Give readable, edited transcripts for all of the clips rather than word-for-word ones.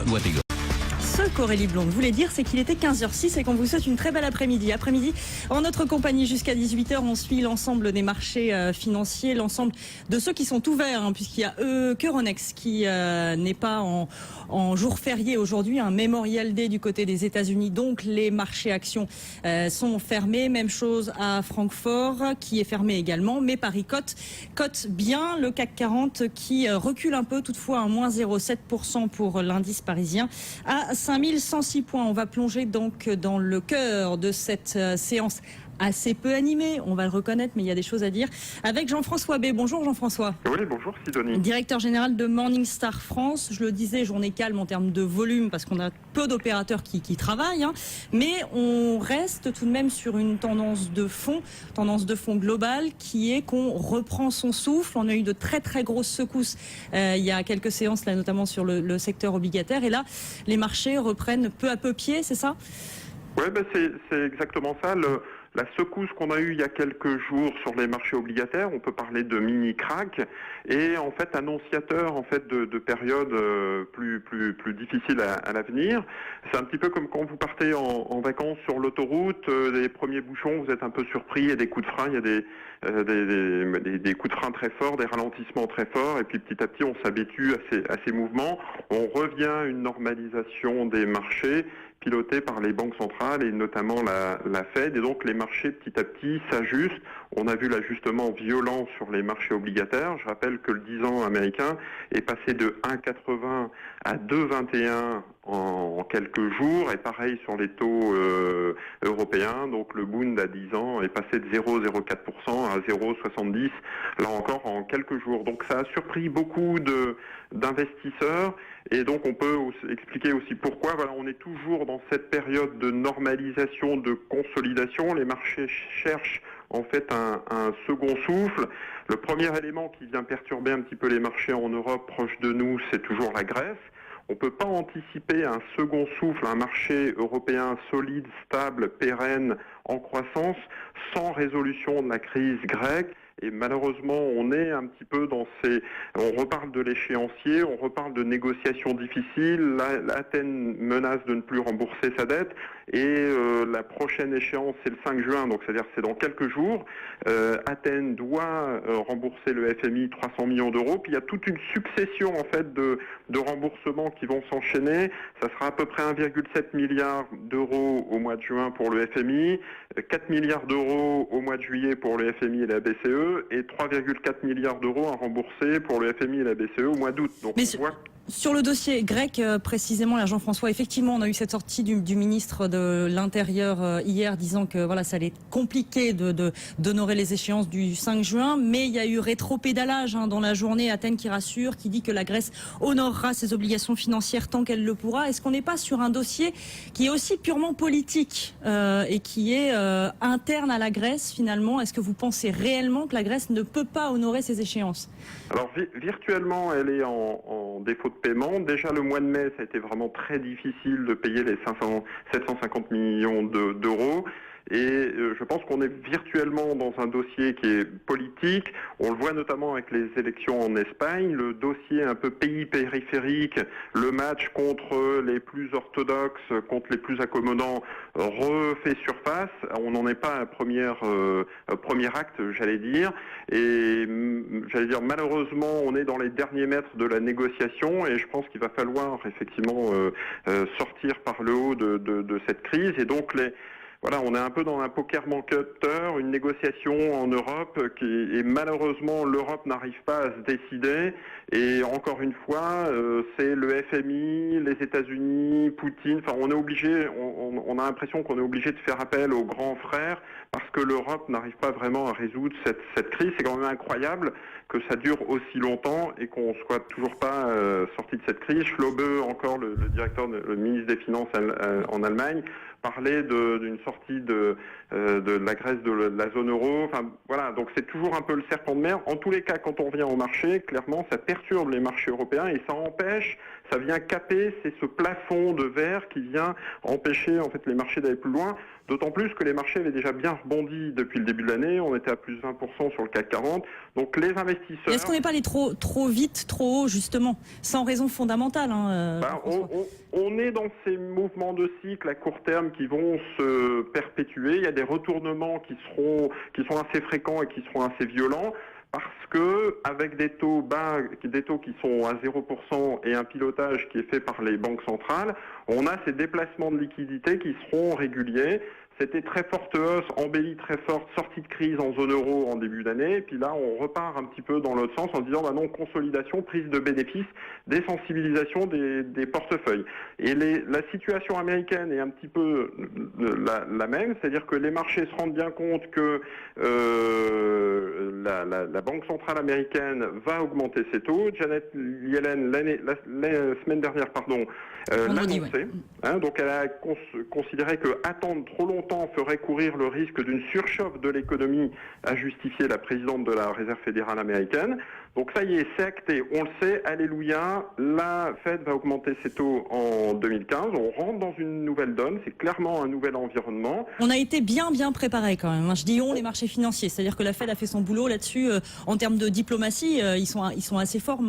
Bois-Pégor. Ce qu'Aurélie Blonde voulait dire, c'est qu'il était 15h06 et qu'on vous souhaite une très belle après-midi. En notre compagnie jusqu'à 18h, on suit l'ensemble des marchés financiers, l'ensemble de ceux qui sont ouverts, puisqu'il y a Euronext qui n'est pas en jour férié aujourd'hui, un Memorial Day du côté des États-Unis, donc les marchés actions sont fermés. Même chose à Francfort qui est fermé également, mais Paris cote bien. Le CAC 40 qui recule un peu, toutefois un moins 0,7% pour l'indice parisien à 5106 points. On va plonger donc dans le cœur de cette séance assez peu animée, on va le reconnaître, mais il y a des choses à dire, avec Jean-François B. Bonjour Jean-François. Oui, bonjour Sidonie. Directeur général de Morningstar France. Je le disais, journée calme en termes de volume, parce qu'on a peu d'opérateurs qui travaillent, mais on reste tout de même sur une tendance de fond globale, qui est qu'on reprend son souffle. On a eu de très très grosses secousses il y a quelques séances, là, notamment sur le secteur obligataire, et là, les marchés reprennent peu à peu pied, c'est ça ? Oui, c'est exactement ça. La secousse qu'on a eue il y a quelques jours sur les marchés obligataires, on peut parler de mini-crack, et en fait annonciateur de périodes plus difficiles à l'avenir. C'est un petit peu comme quand vous partez en vacances sur l'autoroute, les premiers bouchons, vous êtes un peu surpris, il y a des coups de frein, il y a des coups de frein très forts, des ralentissements très forts, et puis petit à petit on s'habitue à ces mouvements. On revient à une normalisation des marchés pilotée par les banques centrales et notamment la Fed, et donc les marchés petit à petit s'ajustent. On a vu l'ajustement violent sur les marchés obligataires. Je rappelle que le 10 ans américain est passé de 1,80 à 2,21 en quelques jours, et pareil sur les taux européens. Donc le Bund à 10 ans est passé de 0,04% à 0,70, là encore en quelques jours. Donc ça a surpris beaucoup d'investisseurs, et donc on peut expliquer aussi pourquoi. Voilà, on est toujours dans cette période de normalisation, de consolidation. Les marchés cherchent en fait un second souffle. Le premier élément qui vient perturber un petit peu les marchés en Europe, proche de nous, c'est toujours la Grèce. On ne peut pas anticiper un second souffle, un marché européen solide, stable, pérenne, en croissance, sans résolution de la crise grecque. Et malheureusement, on est un petit peu on reparle de l'échéancier, on reparle de négociations difficiles. L'Athènes menace de ne plus rembourser sa dette, et la prochaine échéance, c'est le 5 juin, donc c'est-à-dire c'est dans quelques jours. Athènes doit rembourser le FMI 300 millions d'euros. Puis il y a toute une succession en fait de remboursements qui vont s'enchaîner. Ça sera à peu près 1,7 milliard d'euros au mois de juin pour le FMI, 4 milliards d'euros au mois de juillet pour le FMI et la BCE, et 3,4 milliards d'euros à rembourser pour le FMI et la BCE au mois d'août. Donc sur le dossier grec, précisément, là, Jean-François, effectivement, on a eu cette sortie du ministre de l'Intérieur hier, disant que voilà, ça allait être compliqué d'honorer les échéances du 5 juin, mais il y a eu rétropédalage dans la journée. Athènes qui rassure, qui dit que la Grèce honorera ses obligations financières tant qu'elle le pourra. Est-ce qu'on n'est pas sur un dossier qui est aussi purement politique et qui est interne à la Grèce, finalement? Est-ce que vous pensez réellement que la Grèce ne peut pas honorer ses échéances? Alors, virtuellement, elle est en défaut de paiement. Déjà, le mois de mai, ça a été vraiment très difficile de payer les 750 millions d'euros. Et je pense qu'on est virtuellement dans un dossier qui est politique. On le voit notamment avec les élections en Espagne. Le dossier un peu pays périphérique, le match contre les plus orthodoxes, contre les plus accommodants, refait surface. On n'en est pas à un premier acte, j'allais dire. Et malheureusement, on est dans les derniers mètres de la négociation, et je pense qu'il va falloir effectivement sortir par le haut de cette crise. Et donc voilà, on est un peu dans un poker manqueur, une négociation en Europe et malheureusement l'Europe n'arrive pas à se décider. Et encore une fois, c'est le FMI, les États-Unis, Poutine. Enfin, on est obligé, on a l'impression qu'on est obligé de faire appel aux grands frères parce que l'Europe n'arrive pas vraiment à résoudre cette crise. C'est quand même incroyable que ça dure aussi longtemps et qu'on soit toujours pas sorti de cette crise. Schäuble, encore le ministre des Finances en Allemagne, parlait d'une sortie de la Grèce de la zone euro. Enfin voilà, donc c'est toujours un peu le serpent de mer. En tous les cas, quand on revient au marché, clairement, ça perturbe les marchés européens et ça empêche ça vient caper, c'est ce plafond de verre qui vient empêcher en fait les marchés d'aller plus loin. D'autant plus que les marchés avaient déjà bien rebondi depuis le début de l'année. On était à plus de 20% sur le CAC 40. Donc les investisseurs... Est-ce qu'on n'est pas allé trop vite, trop haut, justement, sans raison fondamentale on est dans ces mouvements de cycle à court terme qui vont se perpétuer. Il y a des retournements qui sont assez fréquents et qui seront assez violents. Parce que avec des taux bas, des taux qui sont à 0% et un pilotage qui est fait par les banques centrales, on a ces déplacements de liquidités qui seront réguliers. C'était très forte hausse, embellie très forte, sortie de crise en zone euro en début d'année. Et puis là, on repart un petit peu dans l'autre sens en disant, non, consolidation, prise de bénéfices, désensibilisation des portefeuilles. Et la situation américaine est un petit peu la même, c'est-à-dire que les marchés se rendent bien compte que la Banque centrale américaine va augmenter ses taux. Janet Yellen, la semaine dernière, l'a annoncé. Donc elle a considéré que attendre trop longtemps ferait courir le risque d'une surchauffe de l'économie, a justifié la présidente de la Réserve fédérale américaine. Donc ça y est, c'est acté, on le sait, alléluia, la Fed va augmenter ses taux en 2015, on rentre dans une nouvelle donne, c'est clairement un nouvel environnement. On a été bien préparé quand même, je dis les marchés financiers, c'est-à-dire que la Fed a fait son boulot là-dessus, en termes de diplomatie, ils sont assez forts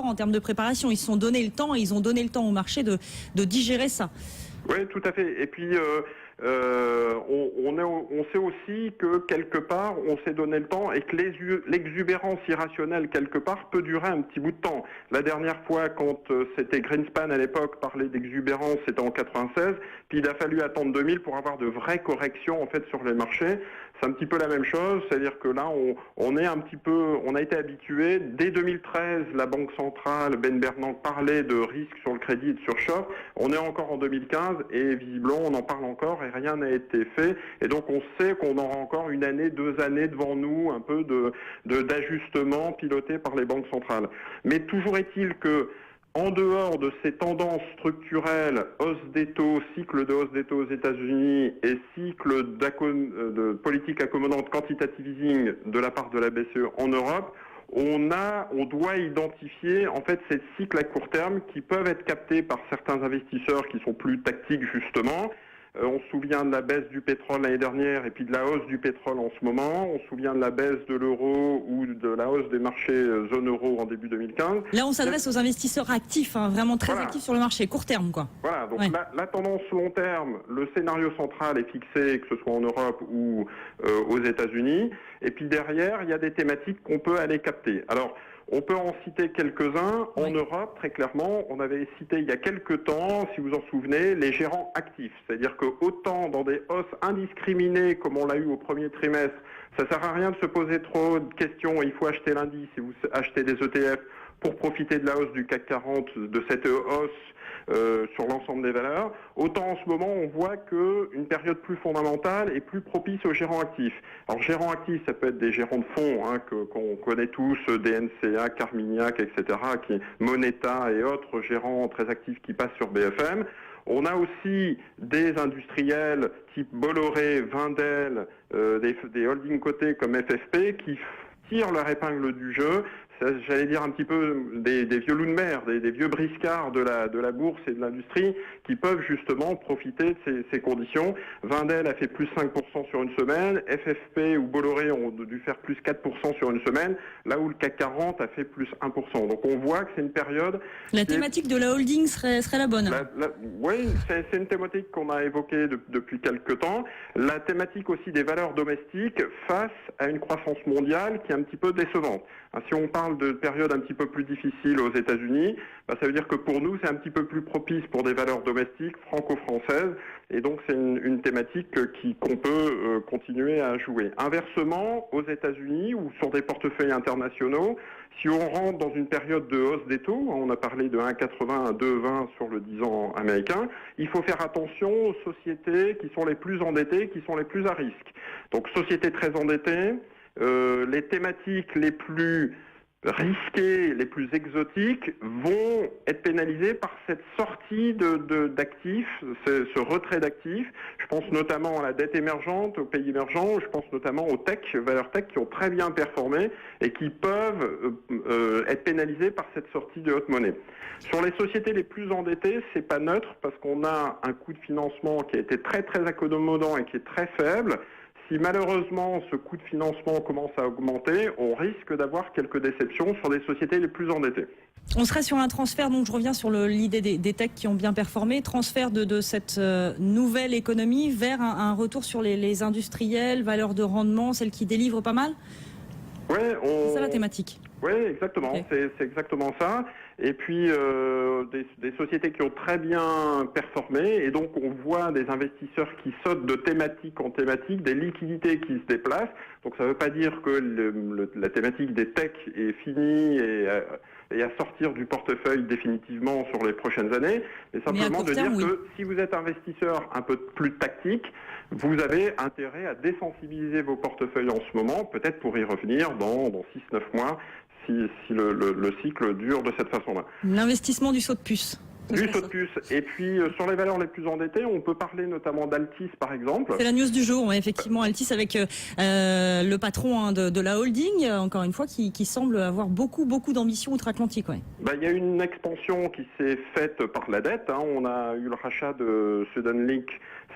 en termes de préparation, ils se sont donné le temps et ils ont donné le temps au marché de digérer ça. Oui, tout à fait, et puis... on sait aussi que quelque part on s'est donné le temps et que l'exubérance irrationnelle quelque part peut durer un petit bout de temps. La dernière fois quand c'était Greenspan à l'époque parlait d'exubérance, c'était en 96, puis il a fallu attendre 2000 pour avoir de vraies corrections en fait sur les marchés. C'est un petit peu la même chose, c'est-à-dire que là on a été habitué. Dès 2013, la Banque centrale, Ben Bernanke parlait de risque sur le crédit et de surchauffe. On est encore en 2015 et visiblement on en parle encore et rien n'a été fait. Et donc on sait qu'on aura encore 1 année, 2 années devant nous, un peu d'ajustement piloté par les banques centrales. Mais toujours est-il que en dehors de ces tendances structurelles, hausse des taux, cycle de hausse des taux aux États-Unis et cycle de politique accommodante quantitative easing de la part de la BCE en Europe, on doit identifier en fait ces cycles à court terme qui peuvent être captés par certains investisseurs qui sont plus tactiques justement. On se souvient de la baisse du pétrole l'année dernière et puis de la hausse du pétrole en ce moment. On se souvient de la baisse de l'euro ou de la hausse des marchés zone euro en début 2015. Là, on s'adresse aux investisseurs actifs, vraiment très actifs sur le marché, court terme, quoi. Voilà, donc la tendance long terme, le scénario central est fixé, que ce soit en Europe ou aux États-Unis. Et puis derrière, il y a des thématiques qu'on peut aller capter. Alors, on peut en citer quelques-uns. En Europe, très clairement, on avait cité il y a quelques temps, si vous en souvenez, les gérants actifs. C'est-à-dire que autant dans des hausses indiscriminées comme on l'a eu au premier trimestre, ça sert à rien de se poser trop de questions. Il faut acheter l'indice et vous achetez des ETF pour profiter de la hausse du CAC 40, de cette hausse sur l'ensemble des valeurs. Autant en ce moment, on voit qu'une période plus fondamentale est plus propice aux gérants actifs. Alors, gérants actifs, ça peut être des gérants de fonds qu'on connaît tous, DNCA, Carmignac, etc., Moneta et autres gérants très actifs qui passent sur BFM. On a aussi des industriels type Bolloré, Wendel, des holdings cotés comme FFP qui tirent leur épingle du jeu. J'allais dire un petit peu des vieux loups de mer, des vieux briscards de la bourse et de l'industrie qui peuvent justement profiter de ces conditions. Wendel a fait plus 5% sur une semaine, FFP ou Bolloré ont dû faire plus 4% sur une semaine, là où le CAC 40 a fait plus 1%. Donc on voit que c'est une période... La thématique de la holding serait la bonne. Oui, c'est une thématique qu'on a évoquée depuis quelques temps. La thématique aussi des valeurs domestiques face à une croissance mondiale qui est un petit peu décevante. Si on parle de périodes un petit peu plus difficiles aux États-Unis, ça veut dire que pour nous, c'est un petit peu plus propice pour des valeurs domestiques franco-françaises. Et donc, c'est une thématique qu'on peut continuer à jouer. Inversement, aux États-Unis ou sur des portefeuilles internationaux, si on rentre dans une période de hausse des taux, on a parlé de 1,80 à 2,20 sur le 10 ans américain, il faut faire attention aux sociétés qui sont les plus endettées, qui sont les plus à risque. Donc, sociétés très endettées, les thématiques les plus risqués, les plus exotiques, vont être pénalisés par cette sortie d'actifs, ce retrait d'actifs. Je pense notamment à la dette émergente, aux pays émergents, je pense notamment aux valeurs tech qui ont très bien performé et qui peuvent être pénalisés par cette sortie de haute monnaie. Sur les sociétés les plus endettées, c'est pas neutre parce qu'on a un coût de financement qui a été très très accommodant et qui est très faible. Si malheureusement ce coût de financement commence à augmenter, on risque d'avoir quelques déceptions sur les sociétés les plus endettées. On serait sur un transfert, donc je reviens sur l'idée des techs qui ont bien performé, transfert de cette nouvelle économie vers un retour sur les industriels, valeurs de rendement, celles qui délivrent pas mal. Ouais, c'est ça la thématique. Oui, exactement, okay. C'est exactement ça. Et puis des sociétés qui ont très bien performé, et donc on voit des investisseurs qui sautent de thématique en thématique, des liquidités qui se déplacent. Donc ça ne veut pas dire que la thématique des techs est finie et à sortir du portefeuille définitivement sur les prochaines années, mais simplement de dire que si vous êtes investisseur un peu plus tactique, vous avez intérêt à désensibiliser vos portefeuilles en ce moment, peut-être pour y revenir dans 6-9 mois, si le cycle dure de cette façon-là. L'investissement du saut de puce. Du saut de puce. Et puis, sur les valeurs les plus endettées, on peut parler notamment d'Altis, par exemple. C'est la news du jour, effectivement. Altis avec le patron de la holding, encore une fois, qui semble avoir beaucoup d'ambition outre-Atlantique. Ouais. Il y a une expansion qui s'est faite par la dette. On a eu le rachat de Suddenlink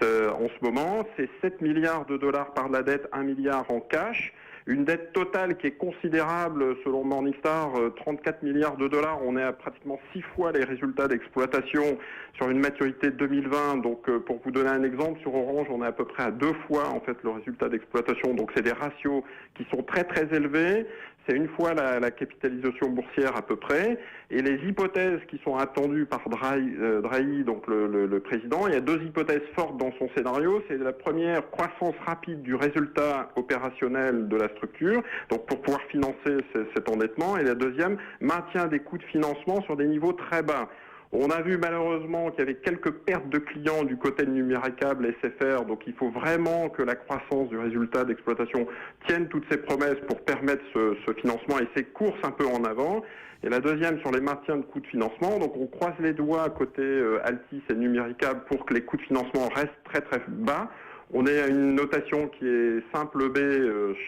en ce moment. C'est 7 milliards de dollars par la dette, 1 milliard en cash. Une dette totale qui est considérable selon Morningstar, 34 milliards de dollars. On est à pratiquement 6 fois les résultats d'exploitation sur une maturité de 2020. Donc pour vous donner un exemple, sur Orange, on est à peu près à 2 fois en fait le résultat d'exploitation. Donc c'est des ratios qui sont très très élevés. C'est une fois la capitalisation boursière à peu près. Et les hypothèses qui sont attendues par Drahi, donc le président, il y a 2 hypothèses fortes dans son scénario. C'est la première, croissance rapide du résultat opérationnel de la structure, donc pour pouvoir financer cet endettement. Et la deuxième, maintien des coûts de financement sur des niveaux très bas. On a vu malheureusement qu'il y avait quelques pertes de clients du côté de Numéricable SFR, donc il faut vraiment que la croissance du résultat d'exploitation tienne toutes ses promesses pour permettre ce financement et ces courses un peu en avant. Et la deuxième sur les maintiens de coûts de financement, donc on croise les doigts côté Altis et Numéricable pour que les coûts de financement restent très très bas. On est à une notation qui est simple B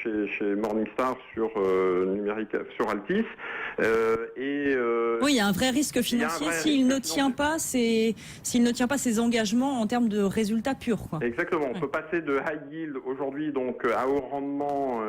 chez Morningstar sur sur Altis. Oui, il y a un vrai risque financier s'il ne tient pas ses engagements en termes de résultats purs. Quoi. Exactement. On peut passer de high yield aujourd'hui donc à haut rendement,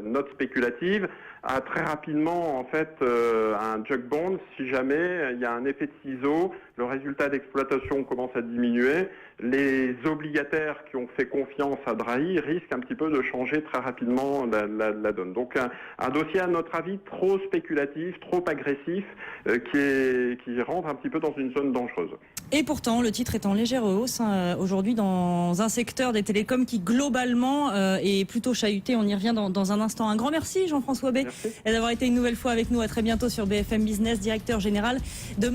note spéculative, à très rapidement en fait un jug bond si jamais il y a un effet de ciseau, le résultat d'exploitation commence à diminuer. Les obligataires qui ont fait confiance à Drahi risquent un petit peu de changer très rapidement la donne. Donc un dossier à notre avis trop spéculatif, trop agressif, qui rentre un petit peu dans une zone dangereuse. Et pourtant, le titre est en légère hausse aujourd'hui dans un secteur des télécoms qui globalement est plutôt chahuté. On y revient dans un instant. Un grand merci Jean-François Bay d'avoir été une nouvelle fois avec nous. À très bientôt sur BFM Business, directeur général de